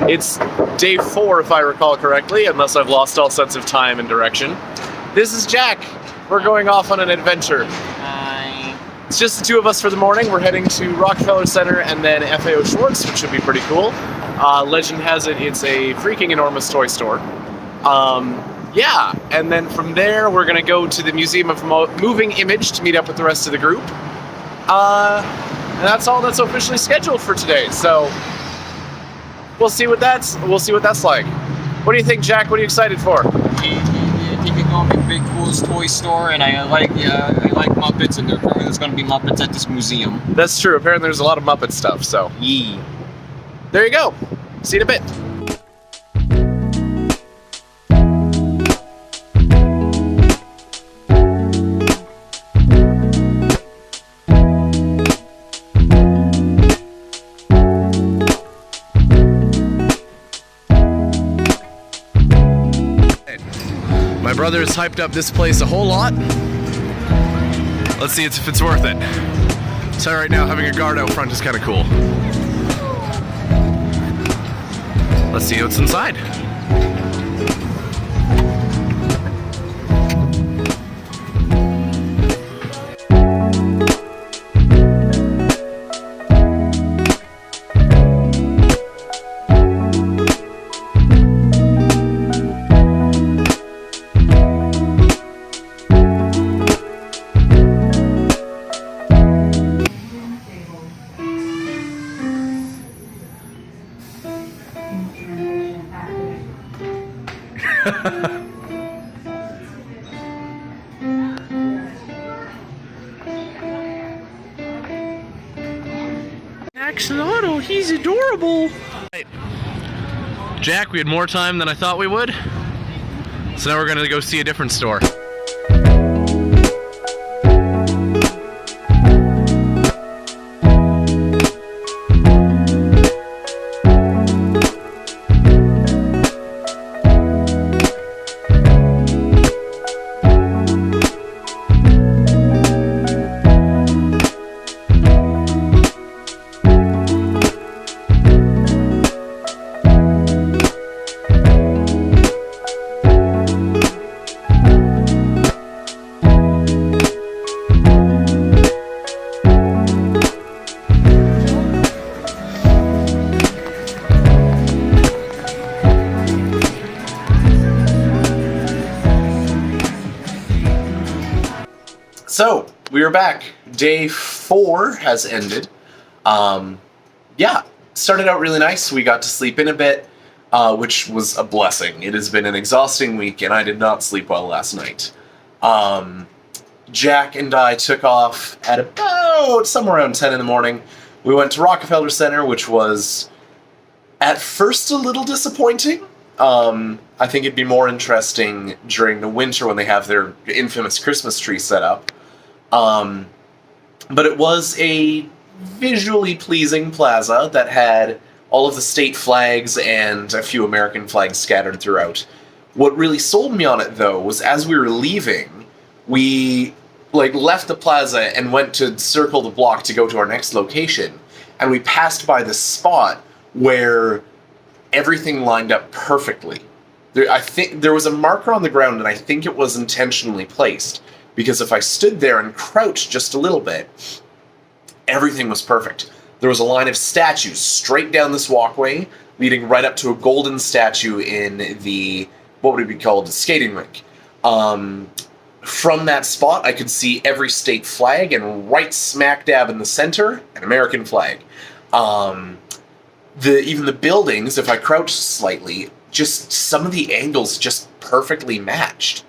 It's day 4, if I recall correctly, unless I've lost all sense of time and direction. This is Jack. We're going off on an adventure. Hi. It's just the two of us for the morning. We're heading to Rockefeller Center and then FAO Schwartz, which should be pretty cool. Legend has it, it's a freaking enormous toy store. Yeah, and then from there we're going to go to the Museum of Moving Image to meet up with the rest of the group. And that's all that's officially scheduled for today. So we'll see what that's like. What do you think, Jack? What are you excited for? You can call me Big Cool's Toy Store, and I like Muppets, and apparently there's going to be Muppets at this museum. That's true. Apparently there's a lot of Muppet stuff, so Yee. there you go. See you in a bit. My brother has hyped up this place a whole lot. Let's see if it's worth it. So right now, having a guard out front is kind of cool. Let's see what's inside. Axolotl, he's adorable. Jack, we had more time than I thought we would, so now we're gonna go see a different store. So, we are back. Day 4 has ended. Yeah, started out really nice. We got to sleep in a bit, which was a blessing. It has been an exhausting week, and I did not sleep well last night. Jack and I took off at about somewhere around 10 in the morning. We went to Rockefeller Center, which was at first a little disappointing. I think it'd be more interesting during the winter when they have their infamous Christmas tree set up. But it was a visually pleasing plaza that had all of the state flags and a few American flags scattered throughout. What really sold me on it, though, was as we were leaving, we left the plaza and went to circle the block to go to our next location, and we passed by this spot where everything lined up perfectly. I think there was a marker on the ground, and I think it was intentionally placed, because if I stood there and crouched just a little bit, everything was perfect. There was a line of statues straight down this walkway, leading right up to a golden statue in the, what would it be called, skating rink. From that spot, I could see every state flag, and right smack dab in the center, an American flag. Even the buildings, if I crouched slightly, just some of the angles just perfectly matched.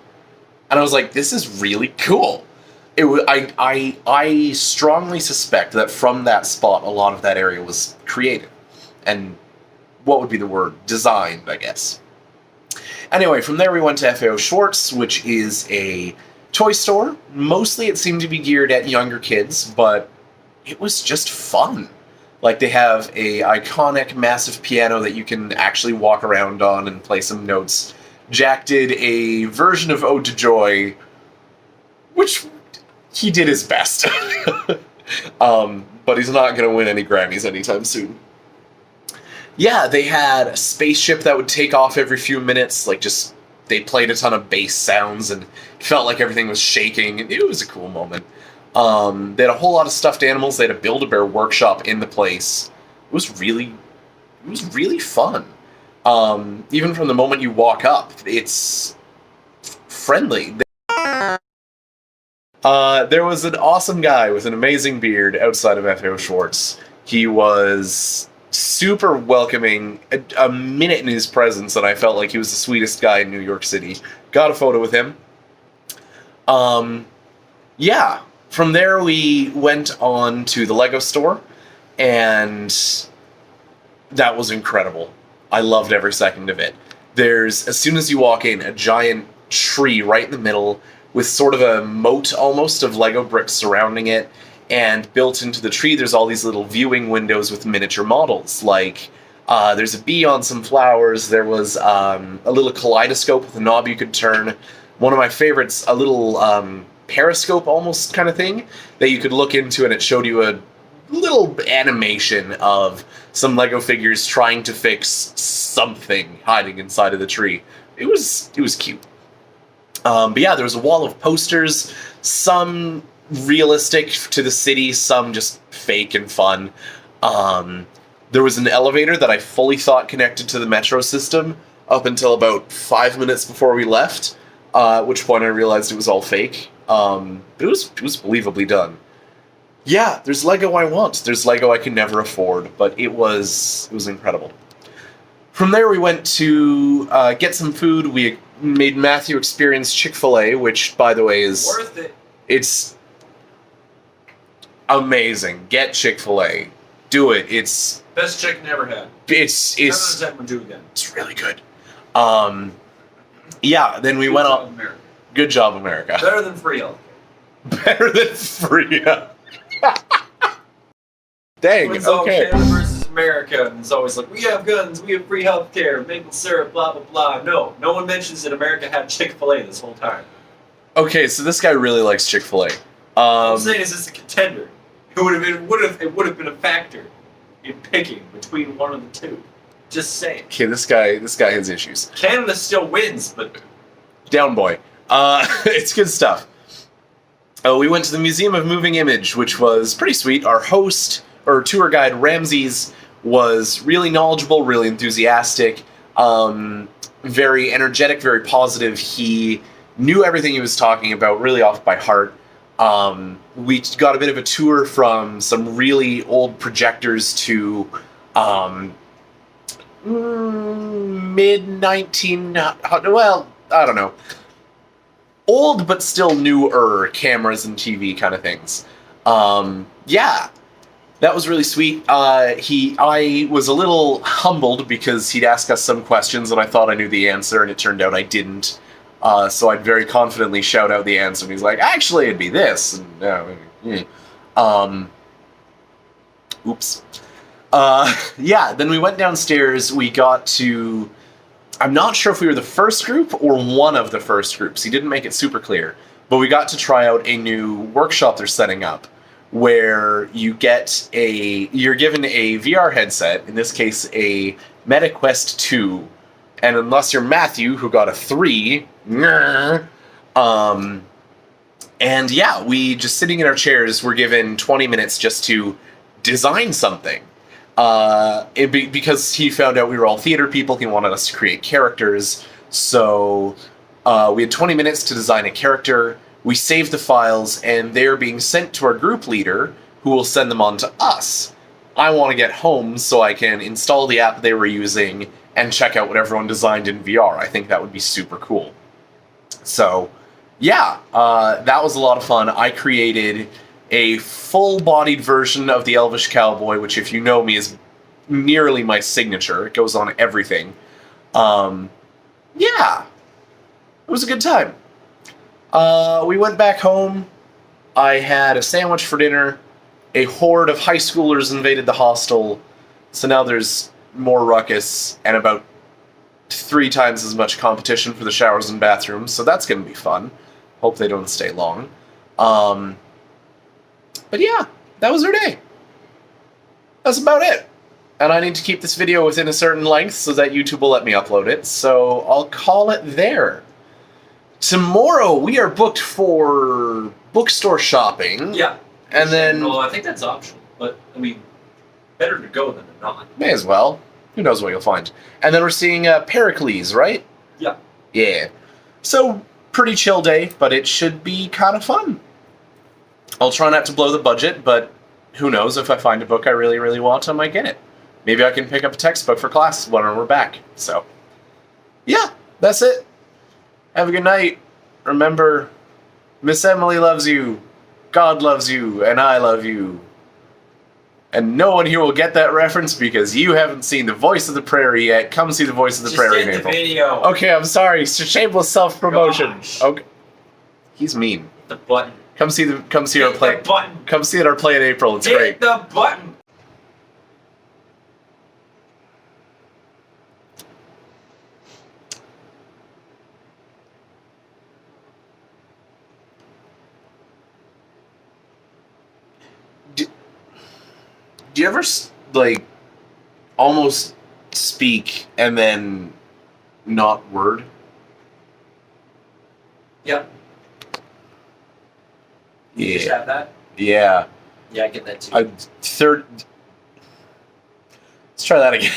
And I was like, this is really cool. I strongly suspect that from that spot, a lot of that area was created. And what would be the word? Designed, I guess. Anyway, from there we went to FAO Schwartz, which is a toy store. Mostly it seemed to be geared at younger kids, but it was just fun. Like, they have a iconic massive piano that you can actually walk around on and play some notes. Jack did a version of Ode to Joy, which he did his best. But he's not going to win any Grammys anytime soon. Yeah, they had a spaceship that would take off every few minutes, like just they played a ton of bass sounds and it felt like everything was shaking. It was a cool moment. They had a whole lot of stuffed animals. They had a Build-A-Bear workshop in the place. It was really fun. Even from the moment you walk up, it's friendly. There was an awesome guy with an amazing beard outside of F.O. Schwartz. He was super welcoming. A minute in his presence, and I felt like he was the sweetest guy in New York City. Got a photo with him. Yeah. From there, we went on to the Lego store, and that was incredible. I loved every second of it. There's, as soon as you walk in, a giant tree right in the middle with sort of a moat almost of Lego bricks surrounding it, and built into the tree there's all these little viewing windows with miniature models, like there's a bee on some flowers, there was a little kaleidoscope with a knob you could turn. One of my favorites, a little periscope almost kind of thing that you could look into, and it showed you a little animation of some Lego figures trying to fix something hiding inside of the tree. It was cute. But yeah, there was a wall of posters, some realistic to the city, some just fake and fun. There was an elevator that I fully thought connected to the metro system up until about 5 minutes before we left, at which point I realized it was all fake. It was believably done. Yeah, there's Lego I want. There's Lego I can never afford, but it was incredible. From there, we went to get some food. We made Matthew experience Chick-fil-A, which, by the way, is Worth it. It's amazing. Get Chick-fil-A. Do it. It's Best chicken ever had. it's Never does that one do again. it's really good. Yeah. Then we went on. America. Good job, America. Better than free health. Better than free. Dang. It's all Okay. Canada versus America, and it's always like, we have guns, we have free health care, maple syrup, blah blah blah. No one mentions that America had Chick-fil-A this whole time. Okay. So this guy really likes Chick-fil-A. What I'm saying is, it's a contender. It would have been a factor in picking between one of the two. Just saying. Okay. This guy has issues. Canada still wins, but Down boy. It's good stuff. We went to the Museum of Moving Image, which was pretty sweet. Our host, or tour guide, Ramses, was really knowledgeable, really enthusiastic, very energetic, very positive. He knew everything he was talking about, really off by heart. We got a bit of a tour from some really old projectors to mid-19... well, I don't know. Old but still newer cameras and TV kind of things. Yeah, that was really sweet. I was a little humbled because he'd ask us some questions and I thought I knew the answer, and it turned out I didn't. So I'd very confidently shout out the answer, and he's like, "Actually, it'd be this." And, oops. Yeah. Then we went downstairs. We got to. I'm not sure if we were the first group or one of the first groups. He didn't make it super clear. But we got to try out a new workshop they're setting up where you're given a VR headset, in this case a MetaQuest 2, and unless you're Matthew, who got a 3, and yeah, we just sitting in our chairs, we're given 20 minutes just to design something. Because he found out we were all theater people, he wanted us to create characters. So we had 20 minutes to design a character. We saved the files, and they're being sent to our group leader, who will send them on to us. I want to get home so I can install the app they were using and check out what everyone designed in VR. I think that would be super cool. So, yeah, that was a lot of fun. I created a full-bodied version of the Elvish Cowboy, which, if you know me, is nearly my signature. It goes on everything. Yeah, it was a good time. We went back home. I had a sandwich for dinner. A horde of high schoolers invaded the hostel, so now there's more ruckus and about 3 times as much competition for the showers and bathrooms, so that's going to be fun. Hope they don't stay long. But yeah, that was our day. That's about it. And I need to keep this video within a certain length so that YouTube will let me upload it, so I'll call it there. Tomorrow we are booked for bookstore shopping. Yeah. And then... Well, I think that's optional, but, I mean, better to go than to not. May as well. Who knows what you'll find. And then we're seeing Pericles, right? Yeah. Yeah. So, pretty chill day, but it should be kind of fun. I'll try not to blow the budget, but who knows, if I find a book I really, really want, I might get it. Maybe I can pick up a textbook for class when we're back. So, yeah, that's it. Have a good night. Remember, Miss Emily loves you, God loves you, and I love you. And no one here will get that reference because you haven't seen The Voice of the Prairie yet. Come see The Voice of the Prairie in Just April. the video. Okay, I'm sorry. Shameless self-promotion. Gosh. Okay. He's mean. The button. Come see our play. The button. Come see our play in April. It's Hit great. the button. Do you ever like almost speak and then not word? Yep. You just Yeah. have that? Yeah. Yeah, I get that too. Let's try that again.